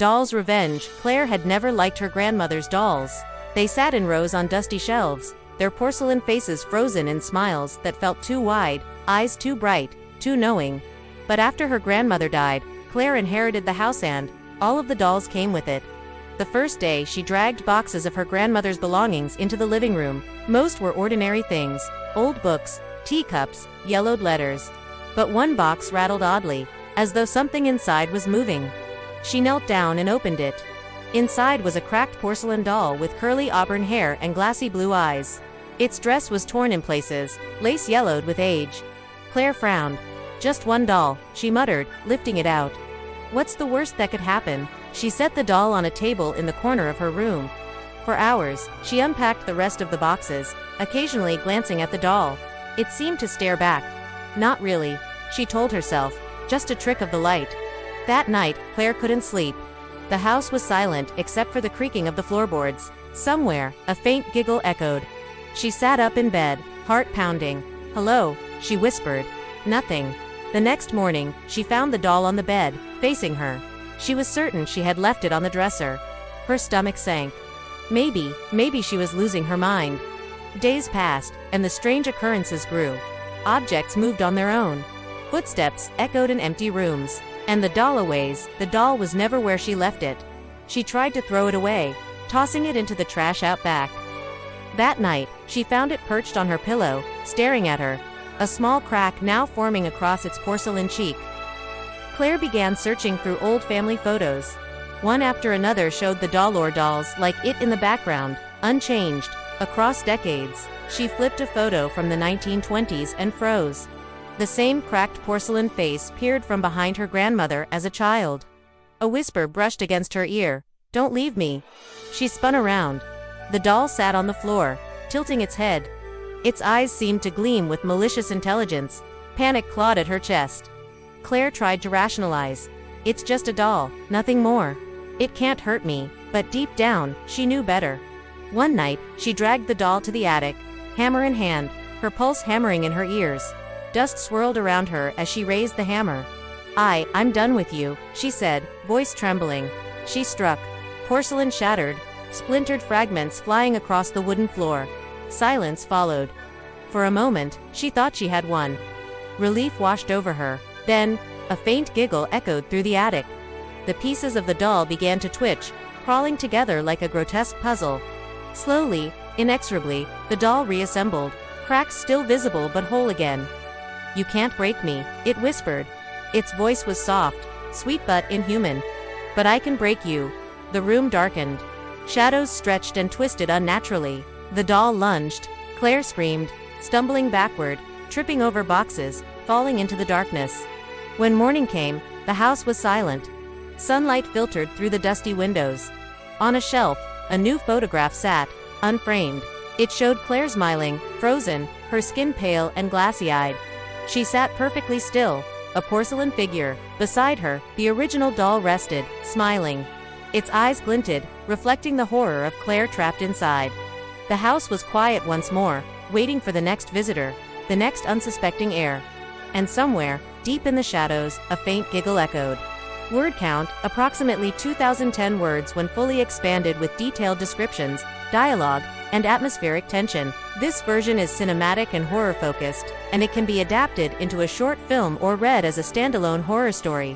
Doll's revenge. Claire had never liked her grandmother's dolls. They sat in rows on dusty shelves, their porcelain faces frozen in smiles that felt too wide, eyes too bright, too knowing. But after her grandmother died, Claire inherited the house and all of the dolls came with it. The first day she dragged boxes of her grandmother's belongings into the living room. Most were ordinary things, old books, teacups, yellowed letters. But one box rattled oddly, as though something inside was moving. She knelt down and opened it. Inside was a cracked porcelain doll with curly auburn hair and glassy blue eyes. Its dress was torn in places, lace yellowed with age. Claire frowned. "Just one doll," she muttered, lifting it out. "What's the worst that could happen?" She set the doll on a table in the corner of her room. For hours, she unpacked the rest of the boxes, occasionally glancing at the doll. It seemed to stare back. Not really, she told herself, just a trick of the light. That night, Claire couldn't sleep. The house was silent except for the creaking of the floorboards. Somewhere, a faint giggle echoed. She sat up in bed, heart pounding. "Hello," she whispered. Nothing. The next morning, she found the doll on the bed, facing her. She was certain she had left it on the dresser. Her stomach sank. Maybe she was losing her mind. Days passed, and the strange occurrences grew. Objects moved on their own. Footsteps echoed in empty rooms. And the doll was never where she left it. She tried to throw it away, tossing it into the trash out back. That night, she found it perched on her pillow, staring at her, a small crack now forming across its porcelain cheek. Claire began searching through old family photos. One after another showed the doll dolls like it in the background, unchanged, across decades. She flipped a photo from the 1920s and froze. The same cracked porcelain face peered from behind her grandmother as a child. A whisper brushed against her ear. "Don't leave me." She spun around. The doll sat on the floor, tilting its head. Its eyes seemed to gleam with malicious intelligence. Panic clawed at her chest. Claire tried to rationalize. "It's just a doll, nothing more. It can't hurt me," but deep down, she knew better. One night, she dragged the doll to the attic, hammer in hand, her pulse hammering in her ears. Dust swirled around her as she raised the hammer. I'm done with you," she said, voice trembling. She struck. Porcelain shattered, splintered fragments flying across the wooden floor. Silence followed. For a moment, she thought she had won. Relief washed over her. Then, a faint giggle echoed through the attic. The pieces of the doll began to twitch, crawling together like a grotesque puzzle. Slowly, inexorably, the doll reassembled, cracks still visible but whole again. "You can't break me," it whispered. Its voice was soft, sweet but inhuman. "But I can break you." The room darkened. Shadows stretched and twisted unnaturally. The doll lunged. Claire screamed, stumbling backward, tripping over boxes, falling into the darkness. When morning came, the house was silent. Sunlight filtered through the dusty windows. On a shelf, a new photograph sat, unframed. It showed Claire smiling, frozen, her skin pale and glassy-eyed. She sat perfectly still, a porcelain figure. Beside her, the original doll rested, smiling. Its eyes glinted, reflecting the horror of Claire trapped inside. The house was quiet once more, waiting for the next visitor, the next unsuspecting heir. And somewhere, deep in the shadows, a faint giggle echoed. Word count, approximately 2010 words when fully expanded with detailed descriptions, dialogue, and atmospheric tension. This version is cinematic and horror-focused, and it can be adapted into a short film or read as a standalone horror story.